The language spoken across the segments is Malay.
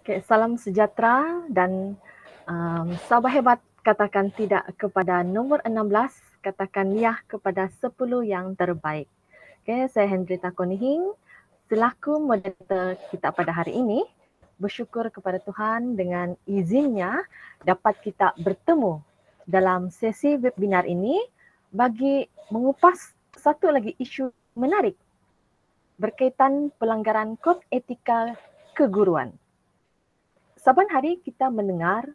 Okay, salam sejahtera dan sahabat hebat, katakan tidak kepada nombor 16, katakan ya kepada 10 yang terbaik. Okay, saya Hendrita Konihing, selaku moderator kita pada hari ini. Bersyukur kepada Tuhan dengan izinnya dapat kita bertemu dalam sesi webinar ini bagi mengupas satu lagi isu menarik berkaitan pelanggaran kod etika keguruan. Saban hari kita mendengar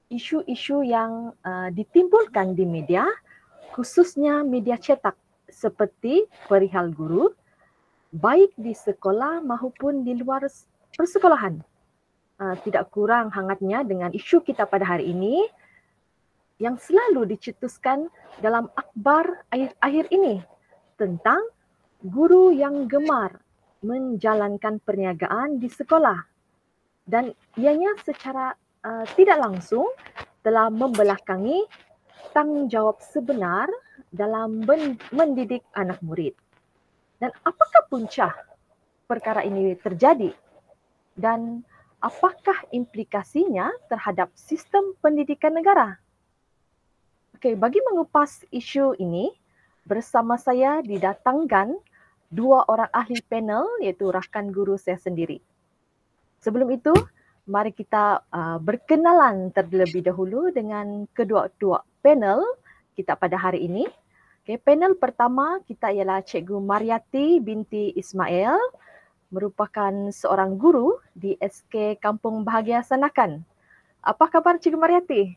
isu-isu yang ditimbulkan di media, khususnya media cetak seperti perihal guru, baik di sekolah maupun di luar persekolahan. Tidak kurang hangatnya dengan isu kita pada hari ini yang selalu dicetuskan dalam akhbar akhir ini tentang guru yang gemar menjalankan perniagaan di sekolah dan ianya secara tidak langsung telah membelakangi tanggungjawab sebenar dalam mendidik anak murid. Dan apakah punca perkara ini terjadi? Dan apakah implikasinya terhadap sistem pendidikan negara? Okey, bagi mengupas isu ini, bersama saya didatangkan dua orang ahli panel iaitu rakan guru saya sendiri. Sebelum itu, mari kita berkenalan terlebih dahulu dengan kedua-dua panel kita pada hari ini. Okay, panel pertama kita ialah Cikgu Mariati binti Ismail, merupakan seorang guru di SK Kampung Bahagia Sanakan. Apa khabar Cikgu Mariati?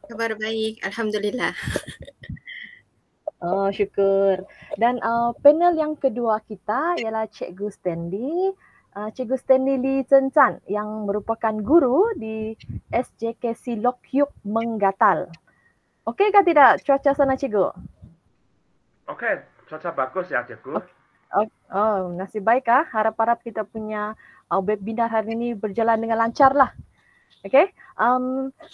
Kabar baik, Alhamdulillah. Oh, syukur. Dan panel yang kedua kita ialah Cikgu Stanley. Cikgu Stanley Lee Chen Chan yang merupakan guru di SJKC Lok Hyuk Menggatal. Okey ke tidak cuaca sana Cikgu? Okey, cuaca bagus ya Cikgu. Oh, nasib baik ah. Harap-harap kita punya webinar hari ini berjalan dengan lancar lah. Okey,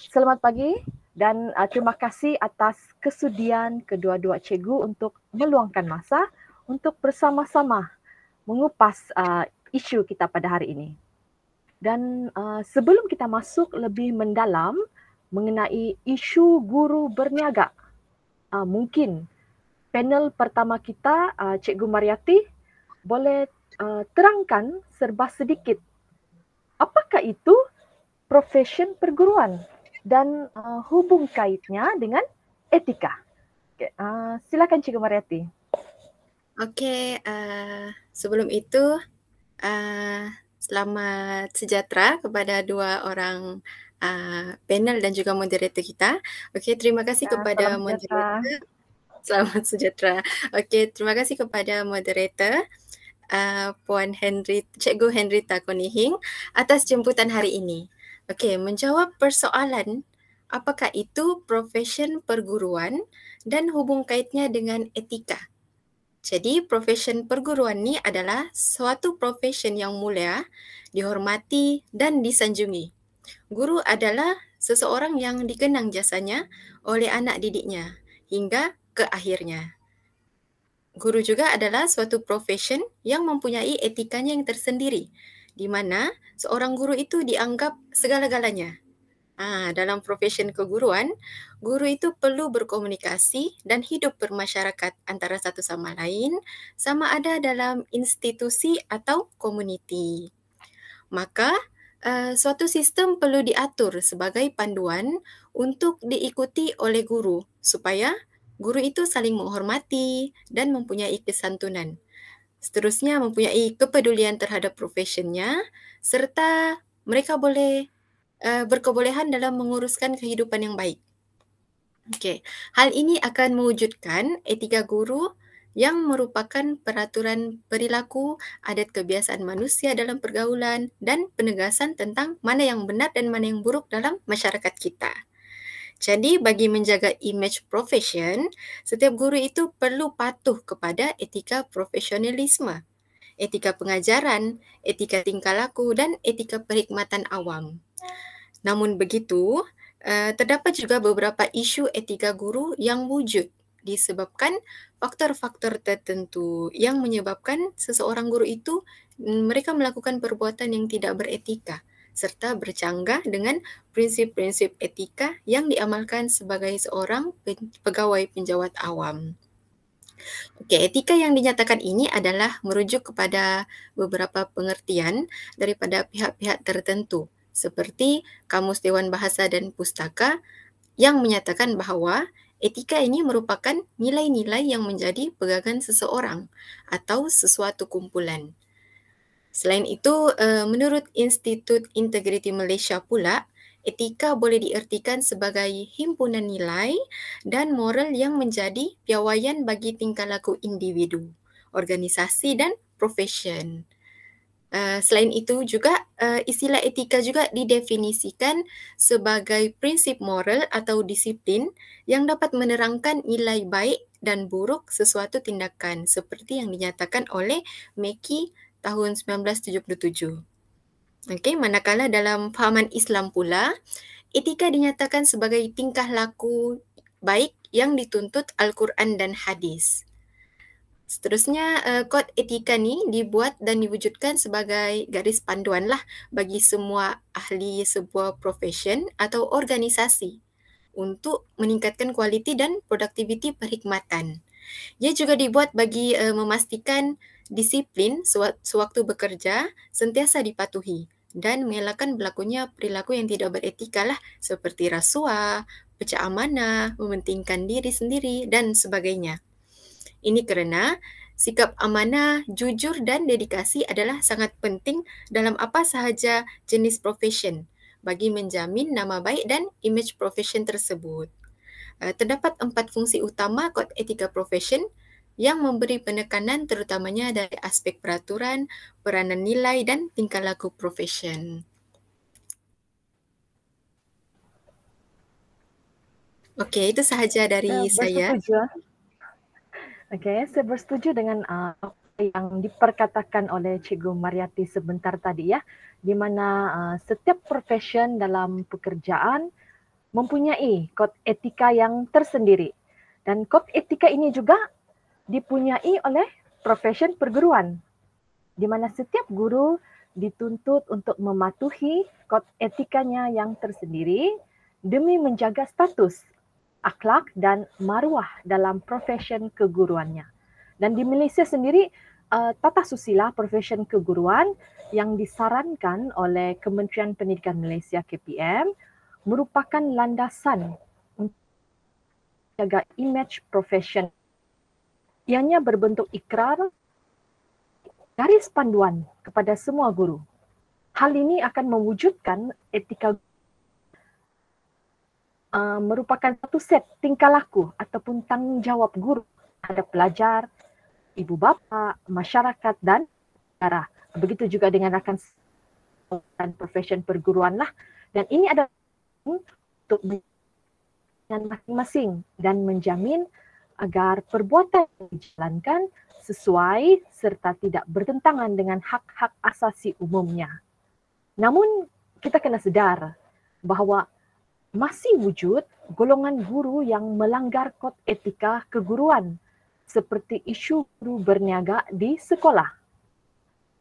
selamat pagi dan terima kasih atas kesudian kedua-dua cikgu untuk meluangkan masa untuk bersama-sama mengupas isu kita pada hari ini. Dan sebelum kita masuk lebih mendalam mengenai isu guru berniaga, mungkin panel pertama kita, Cikgu Mariati, boleh terangkan serba sedikit apakah itu profesion perguruan dan hubung kaitnya dengan etika. Okay, silakan Cikgu Mariati. Okey, sebelum itu selamat sejahtera kepada dua orang panel dan juga moderator kita. Okey, terima kasih kepada moderator. Selamat sejahtera. Okey, terima kasih kepada moderator Puan Cikgu Hendrita Konihing atas jemputan hari ini. Okey, menjawab persoalan apakah itu profesion perguruan dan hubung kaitnya dengan etika. Jadi profesion perguruan ni adalah suatu profesion yang mulia, dihormati dan disanjungi. Guru adalah seseorang yang dikenang jasanya oleh anak didiknya hingga ke akhirnya. Guru juga adalah suatu profesion yang mempunyai etikanya yang tersendiri, di mana seorang guru itu dianggap segala-galanya. Dalam profesion keguruan, guru itu perlu berkomunikasi dan hidup bermasyarakat antara satu sama lain, sama ada dalam institusi atau komuniti. Maka, suatu sistem perlu diatur sebagai panduan untuk diikuti oleh guru supaya guru itu saling menghormati dan mempunyai kesantunan. Seterusnya mempunyai kepedulian terhadap profesionnya serta mereka boleh berkebolehan dalam menguruskan kehidupan yang baik. Okey, hal ini akan mewujudkan etika guru yang merupakan peraturan perilaku, adat kebiasaan manusia dalam pergaulan dan penegasan tentang mana yang benar dan mana yang buruk dalam masyarakat kita. Jadi bagi menjaga imej profesion, setiap guru itu perlu patuh kepada etika profesionalisme, etika pengajaran, etika tingkah laku dan etika perkhidmatan awam. Namun begitu, terdapat juga beberapa isu etika guru yang wujud disebabkan faktor-faktor tertentu yang menyebabkan seseorang guru itu mereka melakukan perbuatan yang tidak beretika serta bercanggah dengan prinsip-prinsip etika yang diamalkan sebagai seorang pegawai penjawat awam. Okey, etika yang dinyatakan ini adalah merujuk kepada beberapa pengertian daripada pihak-pihak tertentu seperti Kamus Dewan Bahasa dan Pustaka yang menyatakan bahawa etika ini merupakan nilai-nilai yang menjadi pegangan seseorang atau sesuatu kumpulan. Selain itu, menurut Institut Integriti Malaysia pula, etika boleh diertikan sebagai himpunan nilai dan moral yang menjadi piawaian bagi tingkah laku individu, organisasi dan profesion. Selain itu juga, istilah etika juga didefinisikan sebagai prinsip moral atau disiplin yang dapat menerangkan nilai baik dan buruk sesuatu tindakan seperti yang dinyatakan oleh Mackey tahun 1977. Okey, manakala dalam fahaman Islam pula, etika dinyatakan sebagai tingkah laku baik yang dituntut Al-Quran dan hadis. Seterusnya, kod etika ni dibuat dan diwujudkan sebagai garis panduan lah bagi semua ahli sebuah profession atau organisasi untuk meningkatkan kualiti dan produktiviti perkhidmatan. Ia juga dibuat bagi memastikan disiplin sewaktu bekerja sentiasa dipatuhi dan mengelakkan berlakunya perilaku yang tidak beretika lah seperti rasuah, pecah amanah, mementingkan diri sendiri dan sebagainya. Ini kerana sikap amanah, jujur dan dedikasi adalah sangat penting dalam apa sahaja jenis profession bagi menjamin nama baik dan imej profession tersebut. Terdapat 4 fungsi utama kod etika profession yang memberi penekanan terutamanya dari aspek peraturan, peranan nilai dan tingkah laku profession. Okey, itu sahaja dari saya. Okey, saya bersetuju dengan apa yang diperkatakan oleh Cikgu Mariati sebentar tadi ya, di mana setiap profession dalam pekerjaan mempunyai kod etika yang tersendiri. Dan kod etika ini juga dipunyai oleh profession perguruan, di mana setiap guru dituntut untuk mematuhi kod etikanya yang tersendiri demi menjaga status, akhlak dan maruah dalam profession keguruannya. Dan di Malaysia sendiri, tata susila profession keguruan yang disarankan oleh Kementerian Pendidikan Malaysia KPM merupakan landasan untuk menjaga imej profession. Ianya berbentuk ikrar garis panduan kepada semua guru. Hal ini akan mewujudkan etika merupakan satu set tingkah laku ataupun tanggungjawab guru terhadap pelajar, ibu bapa, masyarakat dan negara. Begitu juga dengan rakan dan profession perguruan lah. Dan ini adalah untuk dengan masing-masing dan menjamin agar perbuatan dijalankan sesuai serta tidak bertentangan dengan hak-hak asasi umumnya. Namun kita kena sedar bahawa masih wujud golongan guru yang melanggar kod etika keguruan seperti isu guru berniaga di sekolah.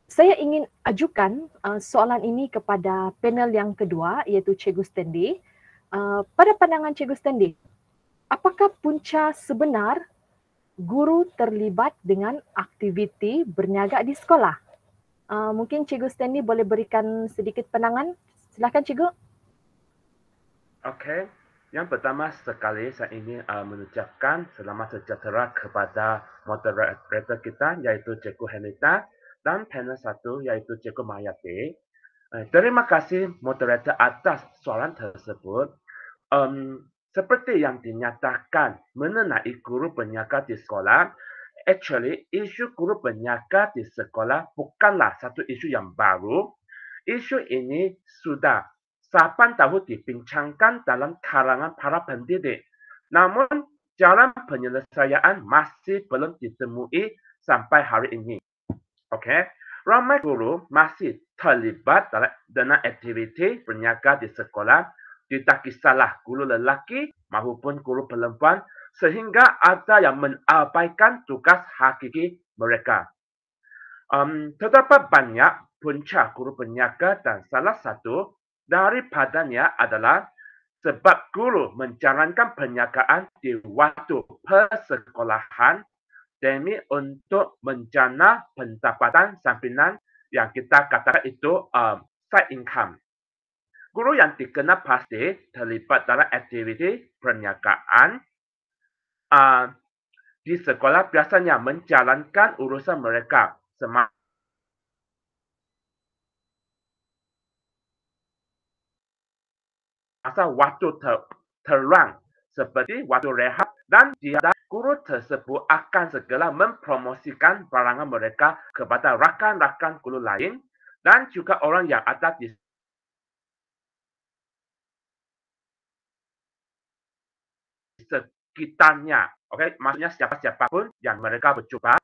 Saya ingin ajukan soalan ini kepada panel yang kedua iaitu Cikgu Stanley. Pada pandangan Cikgu Stanley, apakah punca sebenar guru terlibat dengan aktiviti berniaga di sekolah? Mungkin Cikgu Stanley boleh berikan sedikit pandangan. Silakan Cikgu. Okey, yang pertama sekali saya ingin mengucapkan selamat sejahtera kepada moderator kita iaitu Cikgu Henita dan panel satu iaitu Cikgu Mayati. Terima kasih moderator atas soalan tersebut. Seperti yang dinyatakan mengenai guru berniaga di sekolah, actually isu guru berniaga di sekolah bukanlah satu isu yang baru. Isu ini sudah 8 tahun dibincangkan dalam kalangan para pendidik. Namun, jalan penyelesaian masih belum ditemui sampai hari ini. Okey, ramai guru masih terlibat dengan aktiviti berniaga di sekolah, tidak kisahlah guru lelaki maupun guru perempuan sehingga ada yang mengabaikan tugas hakiki mereka. Terdapat banyak punca guru berniaga dan salah satu daripadanya adalah sebab guru menjalankan perniagaan di waktu persekolahan demi untuk menjana pendapatan sampingan yang kita katakan itu side income. Guru yang dikenal pasti terlibat dalam aktiviti perniagaan di sekolah biasanya menjalankan urusan mereka semasa waktu terang seperti waktu rehat dan guru tersebut akan segera mempromosikan barangan mereka kepada rakan-rakan guru lain dan juga orang yang ada di sekitarnya. Okey, maksudnya siapa-siapapun yang mereka berjumpa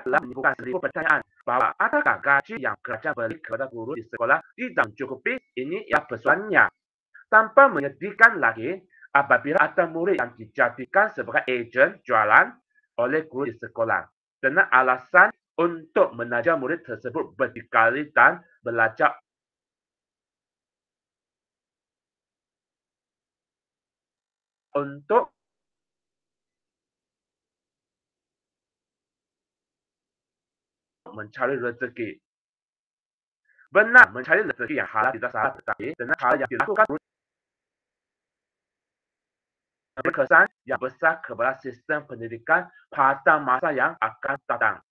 telah menimbulkan 1000 pertanyaan bahawa adakah gaji yang kerajaan beri kepada guru di sekolah tidak mencukupi. Ini ia persoalannya. Tanpa menyedihkan lagi, apabila ada murid yang dijadikan sebagai ejen jualan oleh guru di sekolah dengan alasan untuk menajar murid tersebut berdikari dan belajar untuk mencari rezeki. Benar, mencari rezeki yang halal tidak salah, tetapi dengan hal yang dilakukan berkesan yang besar kepada sistem pendidikan pada masa yang akan datang.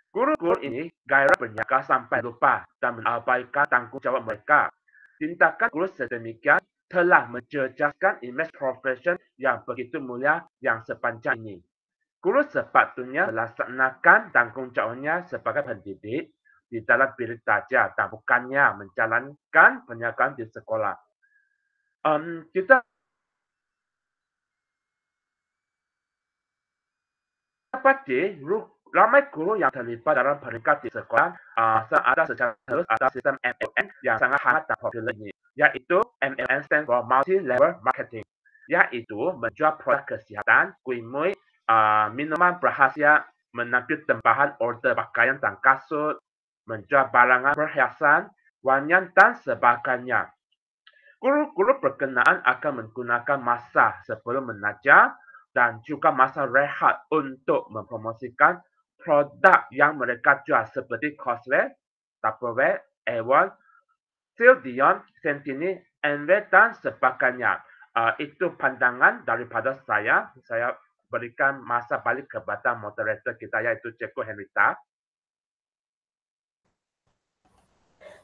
Guru-guru ini gairah berniaga sampai lupa dan mengabaikan tanggungjawab mereka. Tindakan guru sedemikian telah menjejaskan imej profesion yang begitu mulia yang sepanjang ini. Guru sepatutnya melaksanakan tanggungjawabnya sebagai pendidik di dalam bilik belajar dan bukannya menjalankan perniagaan di sekolah. Kita dapati ramai guru yang terlibat dalam perniagaan di sekolah ada secara terus ada sistem MLM yang sangat hangat dan popular ini, yaitu MLM stand for multi-level marketing, yaitu menjual produk kesihatan, kuih-muih, minuman berkhasiat, mengambil tempahan order pakaian dan kasut, menjual barangan perhiasan, wangian dan sebagainya. Guru-guru berkenaan akan menggunakan masa sebelum mengajar dan juga masa rehat untuk mempromosikan produk yang mereka jual seperti Coswell, Tupperware, Avon, Seal Dion, Centini, NW dan sebagainya. Itu pandangan daripada saya. Saya berikan masa balik kepada moderator kita iaitu Cikgu Henrita.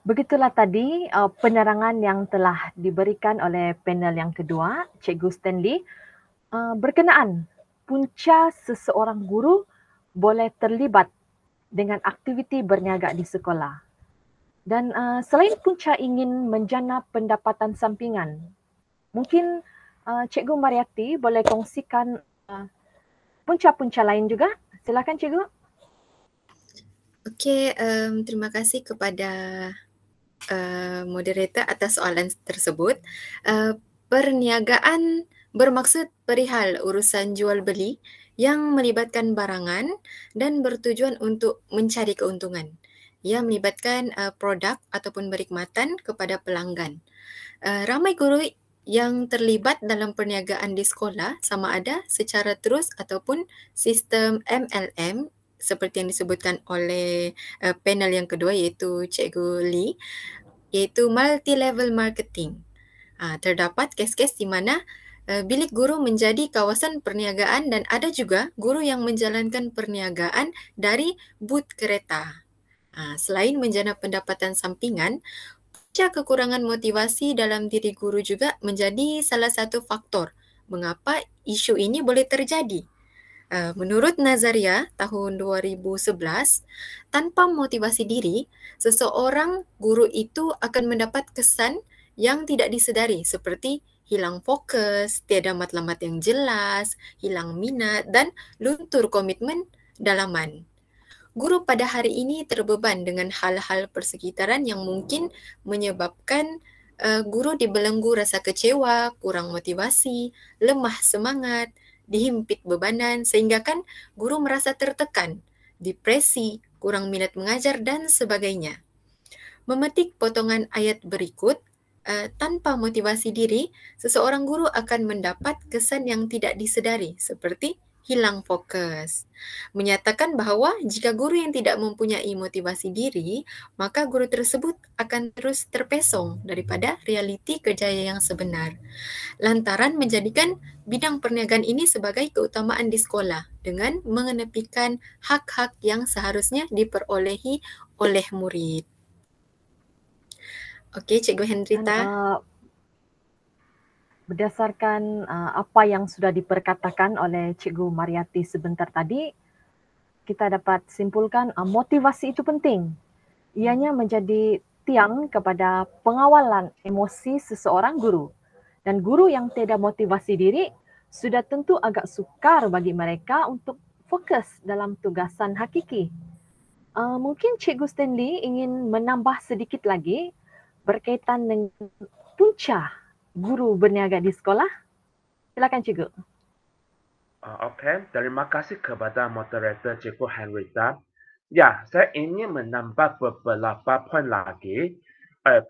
Begitulah tadi penerangan yang telah diberikan oleh panel yang kedua, Cikgu Stanley, berkenaan punca seseorang guru boleh terlibat dengan aktiviti berniaga di sekolah. Dan selain punca ingin menjana pendapatan sampingan, mungkin Cikgu Mariati boleh kongsikan punca-punca lain juga. Silakan Cikgu. Okey, terima kasih kepada moderator atas soalan tersebut. Perniagaan bermaksud perihal urusan jual beli yang melibatkan barangan dan bertujuan untuk mencari keuntungan. Ia melibatkan produk ataupun perkhidmatan kepada pelanggan. Ramai guru yang terlibat dalam perniagaan di sekolah sama ada secara terus ataupun sistem MLM seperti yang disebutkan oleh panel yang kedua iaitu Cikgu Lee, iaitu multi-level marketing. Terdapat kes-kes di mana bilik guru menjadi kawasan perniagaan dan ada juga guru yang menjalankan perniagaan dari but kereta. Selain menjana pendapatan sampingan, punca kekurangan motivasi dalam diri guru juga menjadi salah satu faktor mengapa isu ini boleh terjadi. Menurut Nazaria tahun 2011, tanpa motivasi diri, seseorang guru itu akan mendapat kesan yang tidak disedari seperti hilang fokus, tiada matlamat yang jelas, hilang minat dan luntur komitmen dalaman. Guru pada hari ini terbeban dengan hal-hal persekitaran yang mungkin menyebabkan guru dibelenggu rasa kecewa, kurang motivasi, lemah semangat, dihimpit bebanan sehingga kan guru merasa tertekan, depresi, kurang minat mengajar dan sebagainya. Memetik potongan ayat berikut, tanpa motivasi diri, seseorang guru akan mendapat kesan yang tidak disedari seperti hilang fokus. Menyatakan bahawa jika guru yang tidak mempunyai motivasi diri, maka guru tersebut akan terus terpesong daripada realiti kerjaya yang sebenar. Lantaran menjadikan bidang perniagaan ini sebagai keutamaan di sekolah dengan mengenepikan hak-hak yang seharusnya diperolehi oleh murid. Okey, Cikgu Hendrita. Berdasarkan apa yang sudah diperkatakan oleh Cikgu Mariati sebentar tadi, kita dapat simpulkan motivasi itu penting. Ianya menjadi tiang kepada pengawalan emosi seseorang guru. Dan guru yang tiada motivasi diri sudah tentu agak sukar bagi mereka untuk fokus dalam tugasan hakiki. Mungkin Cikgu Stanley ingin menambah sedikit lagi berkaitan dengan punca guru berniaga di sekolah. Silakan Cikgu. Okey, terima kasih kepada moderator Cikgu Henrita. Ya, saya ingin menambah beberapa poin lagi.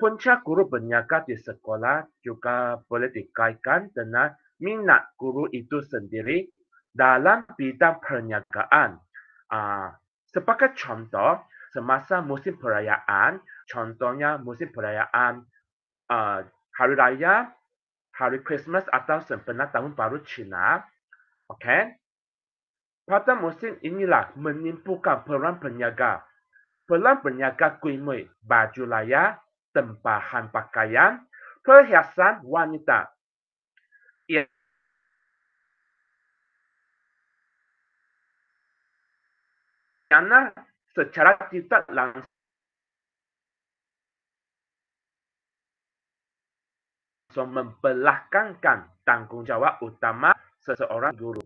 Punca guru berniaga di sekolah juga boleh dikaitkan dengan minat guru itu sendiri dalam bidang perniagaan. Sebagai contoh, semasa musim perayaan, contohnya musim perayaan Hari Raya, Hari Christmas atau sempena Tahun Baru Cina, okey. Pada musim inilah menimbukan peluang berniaga. Peluang berniaga kuih-muih, baju layak, tempahan pakaian, perhiasan wanita. Karena secara tidak langsung membelakangkan tanggungjawab utama seseorang guru.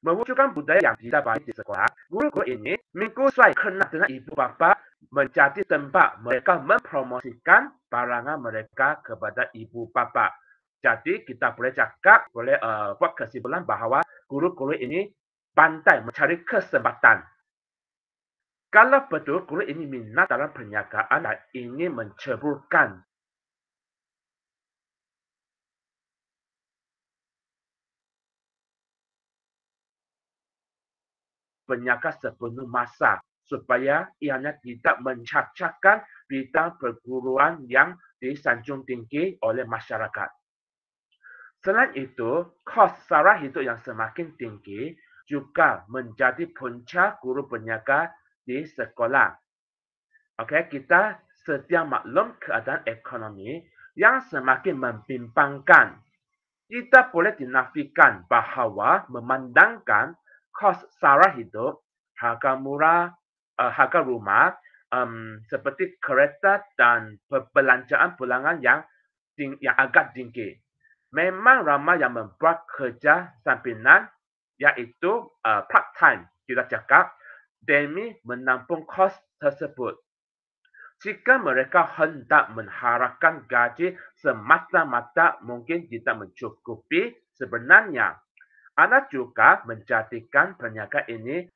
Mewujudkan budaya yang tidak baik di sekolah, guru-guru ini mengusai kenal dengan ibu bapa menjadi tempat mereka mempromosikan barangan mereka kepada ibu bapa. Jadi kita boleh cakap, boleh buat kesimpulan bahawa guru-guru ini pandai mencari kesempatan. Kalau betul guru ini minat dalam perniagaan dan ingin menceburkan perniagaan sepenuh masa supaya ianya tidak mencacahkan bidang perguruan yang disanjung tinggi oleh masyarakat. Selain itu, kos sara hidup yang semakin tinggi juga menjadi punca guru berniaga di sekolah. Okey, kita sedia maklum keadaan ekonomi yang semakin membimbangkan. Tidak boleh dinafikan bahawa memandangkan kos sara hidup, harga murah, harga rumah, seperti kereta dan perbelanjaan bulanan yang agak tinggi. Memang ramai yang membuat kerja sampingan iaitu part time kita cakap demi menampung kos tersebut. Jika mereka hendak mengharapkan gaji semata-mata mungkin tidak mencukupi, sebenarnya anda juga menjadikan perniagaan ini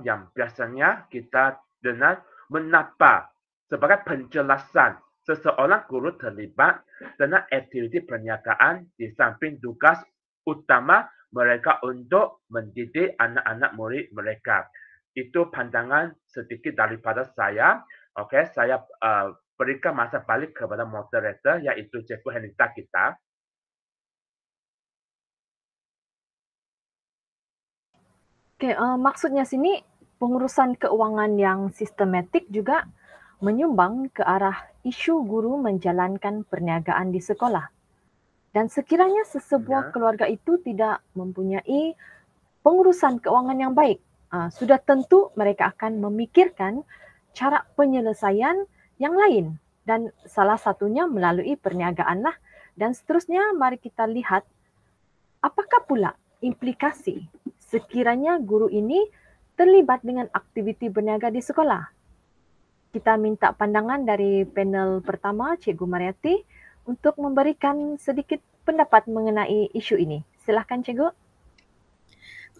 yang biasanya kita dengar menapa sebagai penjelasan seseorang guru terlibat dengan aktiviti perniagaan di samping tugas utama mereka untuk mendidik anak-anak murid mereka. Itu pandangan sedikit daripada saya. Okey, saya berikan masa balik kepada moderator iaitu Cikgu Hendrita kita. Okay, maksudnya sini pengurusan keuangan yang sistematik juga menyumbang ke arah isu guru menjalankan perniagaan di sekolah. Dan sekiranya sesebuah keluarga itu tidak mempunyai pengurusan keuangan yang baik, sudah tentu mereka akan memikirkan cara penyelesaian yang lain dan salah satunya melalui perniagaan lah. Dan seterusnya mari kita lihat apakah pula implikasi sekiranya guru ini terlibat dengan aktiviti berniaga di sekolah. Kita minta pandangan dari panel pertama, Cikgu Mariati, untuk memberikan sedikit pendapat mengenai isu ini. Silakan Cikgu.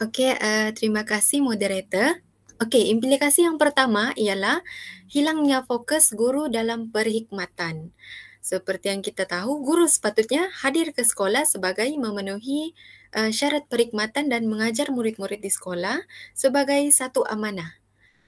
Okey, terima kasih moderator. Okey, implikasi yang pertama ialah hilangnya fokus guru dalam perkhidmatan. Seperti yang kita tahu, guru sepatutnya hadir ke sekolah sebagai memenuhi syarat perkhidmatan dan mengajar murid-murid di sekolah sebagai satu amanah.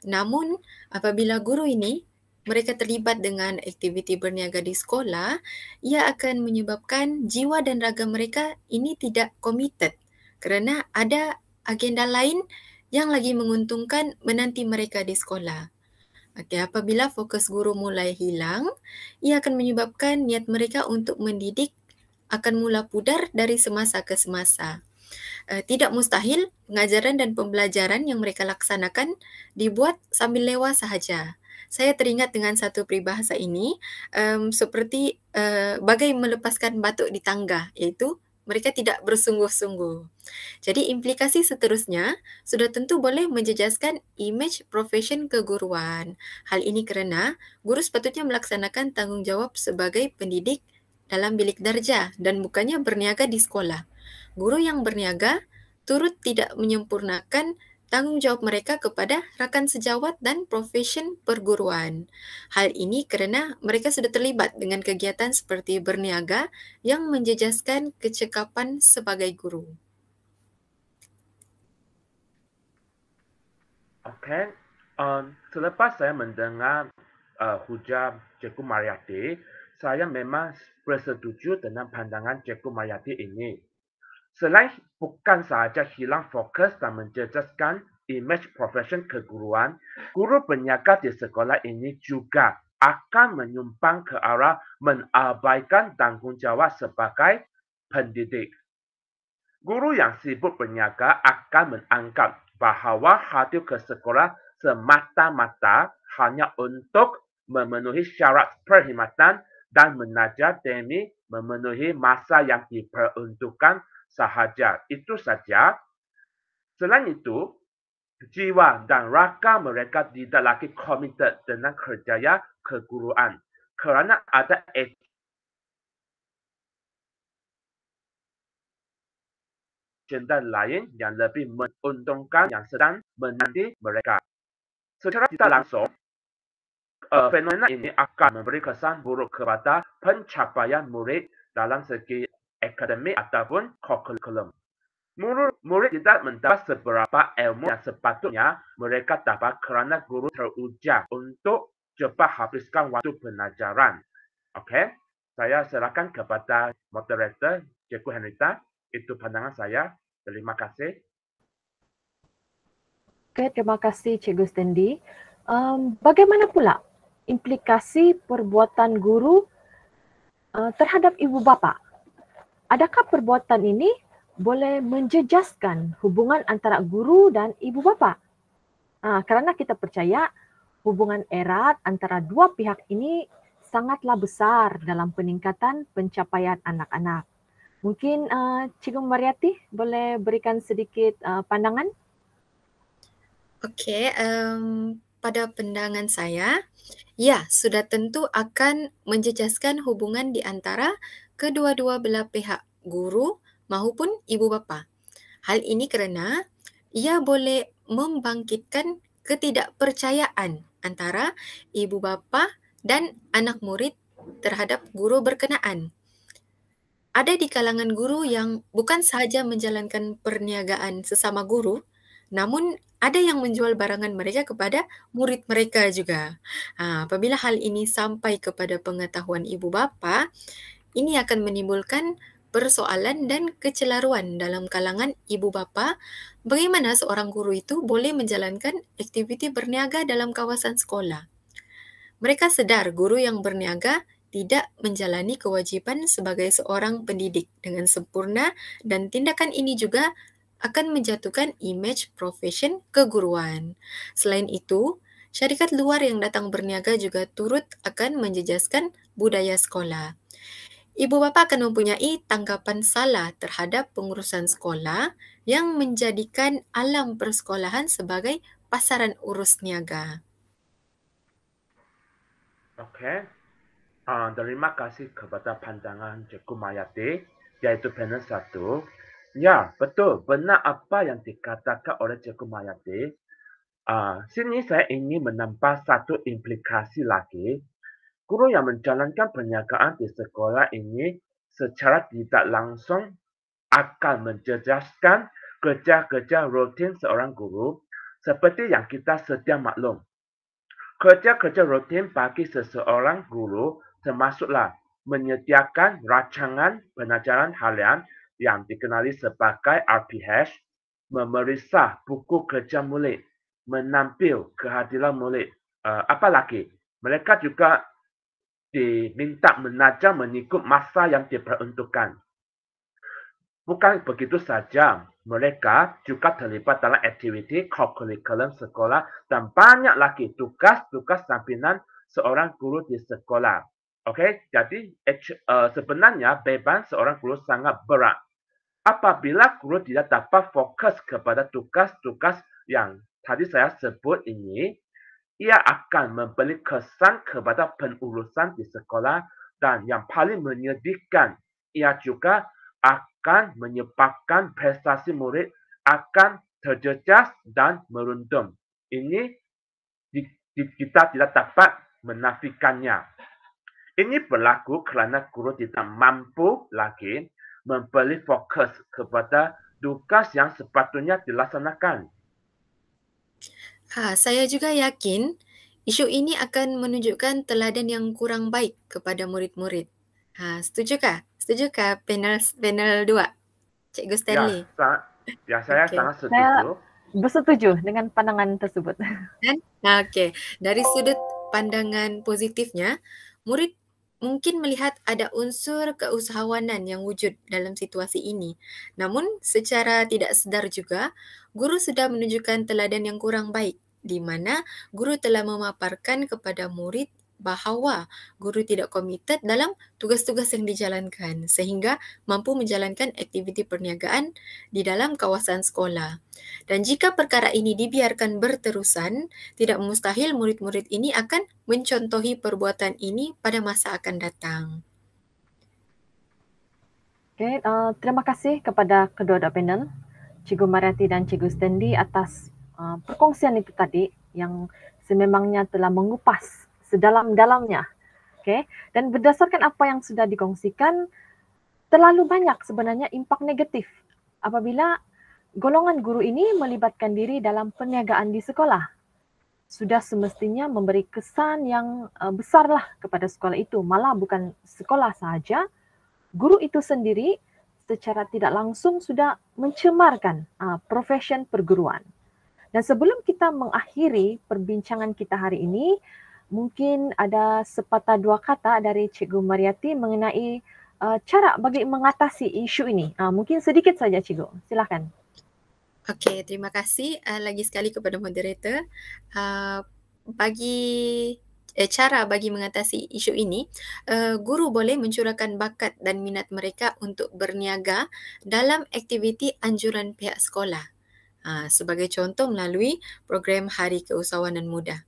Namun, apabila guru ini mereka terlibat dengan aktiviti berniaga di sekolah, ia akan menyebabkan jiwa dan raga mereka ini tidak committed kerana ada agenda lain yang lagi menguntungkan menanti mereka di sekolah. Okey, apabila fokus guru mulai hilang, ia akan menyebabkan niat mereka untuk mendidik akan mula pudar dari semasa ke semasa. Tidak mustahil pengajaran dan pembelajaran yang mereka laksanakan dibuat sambil lewat sahaja. Saya teringat dengan satu peribahasa ini, seperti bagai melepaskan batuk di tangga, iaitu mereka tidak bersungguh-sungguh. Jadi implikasi seterusnya sudah tentu boleh menjejaskan imej profesion keguruan. Hal ini kerana guru sepatutnya melaksanakan tanggungjawab sebagai pendidik dalam bilik darjah dan bukannya berniaga di sekolah. Guru yang berniaga turut tidak menyempurnakan tanggungjawab mereka kepada rakan sejawat dan profesion perguruan. Hal ini kerana mereka sudah terlibat dengan kegiatan seperti berniaga yang menjejaskan kecekapan sebagai guru. Okey, selepas saya mendengar hujah Cikgu Mariati, saya memang bersetuju dengan pandangan Cikgu Mariati ini. Selain bukan sahaja hilang fokus dan menjejaskan imej profesion keguruan, guru berniaga di sekolah ini juga akan menyumbang ke arah mengabaikan tanggungjawab sebagai pendidik. Guru yang sibuk berniaga akan menganggap bahawa hadir ke sekolah semata-mata hanya untuk memenuhi syarat perkhidmatan dan mengajar demi memenuhi masa yang diperuntukkan sahaja. Itu saja. Selain itu, jiwa dan raga mereka tidak lagi komited dengan kerjaya keguruan kerana ada agenda lain yang lebih menguntungkan yang sedang menanti mereka. Secara tidak langsung, fenomena ini akan memberi kesan buruk kepada pencapaian murid dalam segi akademik ataupun kurikulum. Murid tidak mendapat seberapa ilmu yang sepatutnya mereka dapat kerana guru teruja untuk cepat habiskan waktu pengajaran. Okey, saya serahkan kepada moderator Cikgu Henrita. Itu pandangan saya. Terima kasih. Okey, terima kasih Cikgu Stanley. Bagaimana pula implikasi perbuatan guru terhadap ibu bapa? Adakah perbuatan ini boleh menjejaskan hubungan antara guru dan ibu bapa? Kerana kita percaya hubungan erat antara dua pihak ini sangatlah besar dalam peningkatan pencapaian anak-anak. Mungkin Cikgu Mariati boleh berikan sedikit pandangan? Okey, pada pandangan saya, ya, sudah tentu akan menjejaskan hubungan di antara kedua-dua belah pihak, guru maupun ibu bapa. Hal ini kerana ia boleh membangkitkan ketidakpercayaan antara ibu bapa dan anak murid terhadap guru berkenaan. Ada di kalangan guru yang bukan sahaja menjalankan perniagaan sesama guru, namun ada yang menjual barangan mereka kepada murid mereka juga. Apabila hal ini sampai kepada pengetahuan ibu bapa, ini akan menimbulkan persoalan dan kecelaruan dalam kalangan ibu bapa bagaimana seorang guru itu boleh menjalankan aktiviti berniaga dalam kawasan sekolah. Mereka sedar guru yang berniaga tidak menjalani kewajipan sebagai seorang pendidik dengan sempurna dan tindakan ini juga akan menjatuhkan imej profesion keguruan. Selain itu, syarikat luar yang datang berniaga juga turut akan menjejaskan budaya sekolah. Ibu bapa akan mempunyai tanggapan salah terhadap pengurusan sekolah yang menjadikan alam persekolahan sebagai pasaran urus niaga. Okey. Terima kasih kepada pandangan Cikgu Mayati, iaitu panel 1. Ya, betul. Benar apa yang dikatakan oleh Cikgu Mayati. Sini saya ingin menambah satu implikasi lagi. Guru yang menjalankan perniagaan di sekolah ini secara tidak langsung akan menjejaskan kerja-kerja rutin seorang guru seperti yang kita sedia maklum. Kerja-kerja rutin bagi seseorang guru termasuklah menyediakan rancangan pengajaran harian yang dikenali sebagai RPH, memeriksa buku kerja murid, menampil kehadiran murid. Apalagi, mereka juga diminta mengajar mengikut masa yang diperuntukkan. Bukan begitu saja, mereka juga terlibat dalam aktiviti co-curriculum sekolah dan banyak lagi tugas-tugas sampingan seorang guru di sekolah. Okey, jadi sebenarnya beban seorang guru sangat berat. Apabila guru tidak dapat fokus kepada tugas-tugas yang tadi saya sebut ini, ia akan memberi kesan kepada pengurusan di sekolah dan yang paling menyedihkan, ia juga akan menyebabkan prestasi murid akan terjejas dan merundum. Ini kita tidak dapat menafikannya. Ini berlaku kerana guru tidak mampu lagi memberi fokus kepada tugas yang sepatutnya dilaksanakan. Saya juga yakin isu ini akan menunjukkan teladan yang kurang baik kepada murid-murid. Setujukah? Setujukah panel 2? Cikgu Stanley? Saya sangat setuju. Saya bersetuju dengan pandangan tersebut. Okey. Dari sudut pandangan positifnya, murid mungkin melihat ada unsur keusahawanan yang wujud dalam situasi ini. Namun secara tidak sedar juga, guru sudah menunjukkan teladan yang kurang baik di mana guru telah memaparkan kepada murid bahawa guru tidak komited dalam tugas-tugas yang dijalankan sehingga mampu menjalankan aktiviti perniagaan di dalam kawasan sekolah. Dan jika perkara ini dibiarkan berterusan, tidak mustahil murid-murid ini akan mencontohi perbuatan ini pada masa akan datang. Okay, terima kasih kepada kedua-dua panel, Cikgu Mariati dan Cikgu Stanley atas perkongsian itu tadi yang sememangnya telah mengupas sedalam-dalamnya. Okay, dan berdasarkan apa yang sudah dikongsikan, terlalu banyak sebenarnya impak negatif apabila golongan guru ini melibatkan diri dalam perniagaan di sekolah. Sudah semestinya memberi kesan yang besarlah kepada sekolah itu. Malah bukan sekolah sahaja, guru itu sendiri secara tidak langsung sudah mencemarkan profesion perguruan. Dan sebelum kita mengakhiri perbincangan kita hari ini, mungkin ada sepatah dua kata dari Cikgu Mariati mengenai cara bagi mengatasi isu ini. Mungkin sedikit saja Cikgu, silakan. Okey, terima kasih lagi sekali kepada moderator. Cara bagi mengatasi isu ini, guru boleh mencurahkan bakat dan minat mereka untuk berniaga dalam aktiviti anjuran pihak sekolah. Sebagai contoh melalui program Hari Keusahawanan Muda.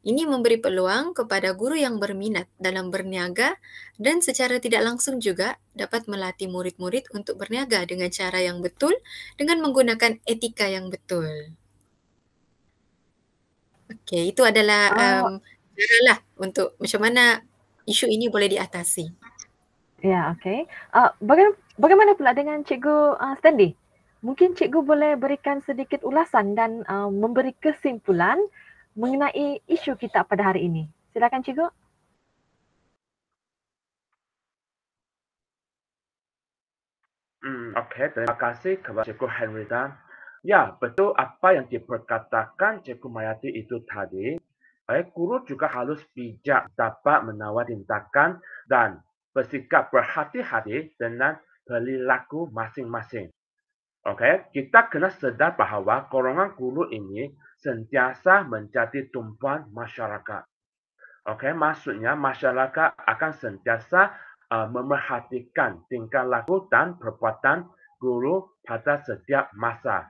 Ini memberi peluang kepada guru yang berminat dalam berniaga dan secara tidak langsung juga dapat melatih murid-murid untuk berniaga dengan cara yang betul dengan menggunakan etika yang betul. Okey, itu adalah caralah untuk macam mana isu ini boleh diatasi. Ya, okey. Bagaimana pula dengan Cikgu Stanley? Mungkin Cikgu boleh berikan sedikit ulasan dan memberi kesimpulan mengenai isu kita pada hari ini. Silakan Cikgu. Okey, terima kasih kepada Cikgu Henrietta. Ya, betul apa yang diperkatakan Cikgu Mayati itu tadi. Guru juga harus bijak dapat menawar tindakan dan bersikap berhati-hati dengan perilaku masing-masing. Okey, kita kena sedar bahawa golongan guru ini sentiasa menjadi tumpuan masyarakat. Okey, maksudnya masyarakat akan sentiasa memerhatikan tingkah laku dan perbuatan guru pada setiap masa.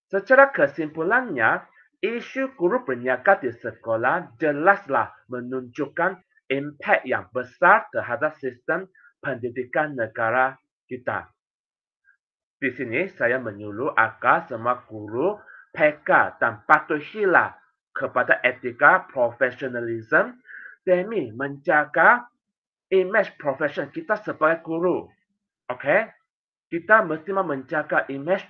Secara kesimpulannya, isu guru berniaga di sekolah jelaslah menunjukkan impak yang besar terhadap sistem pendidikan negara kita. Di sini saya menyuruh agar semua guru peka dan patuhilah kepada etika profesionalisme demi menjaga imej profesion kita sebagai guru. Okey? Kita mesti menjaga imej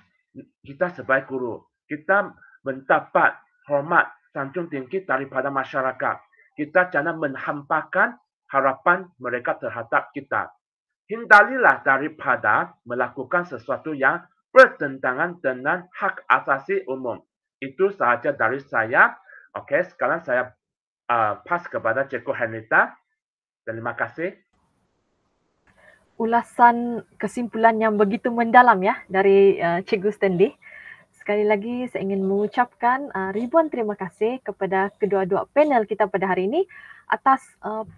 kita sebagai guru. Kita mendapat hormat sanjung tinggi daripada masyarakat. Kita jangan menghampakan harapan mereka terhadap kita. Hindarilah daripada melakukan sesuatu yang bertentangan dengan hak asasi umum. Itu sahaja dari saya. Okey, sekarang saya pas kepada Cikgu Henrietta. Terima kasih. Ulasan kesimpulan yang begitu mendalam ya dari Cikgu Stanley. Sekali lagi saya ingin mengucapkan ribuan terima kasih kepada kedua-dua panel kita pada hari ini atas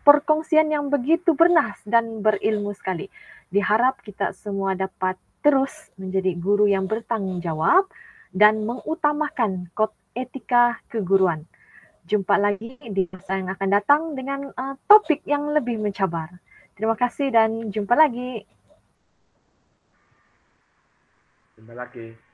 perkongsian yang begitu bernas dan berilmu sekali. Diharap kita semua dapat terus menjadi guru yang bertanggungjawab dan mengutamakan kod etika keguruan. Jumpa lagi di masa yang akan datang dengan topik yang lebih mencabar. Terima kasih dan jumpa lagi. Jumpa lagi.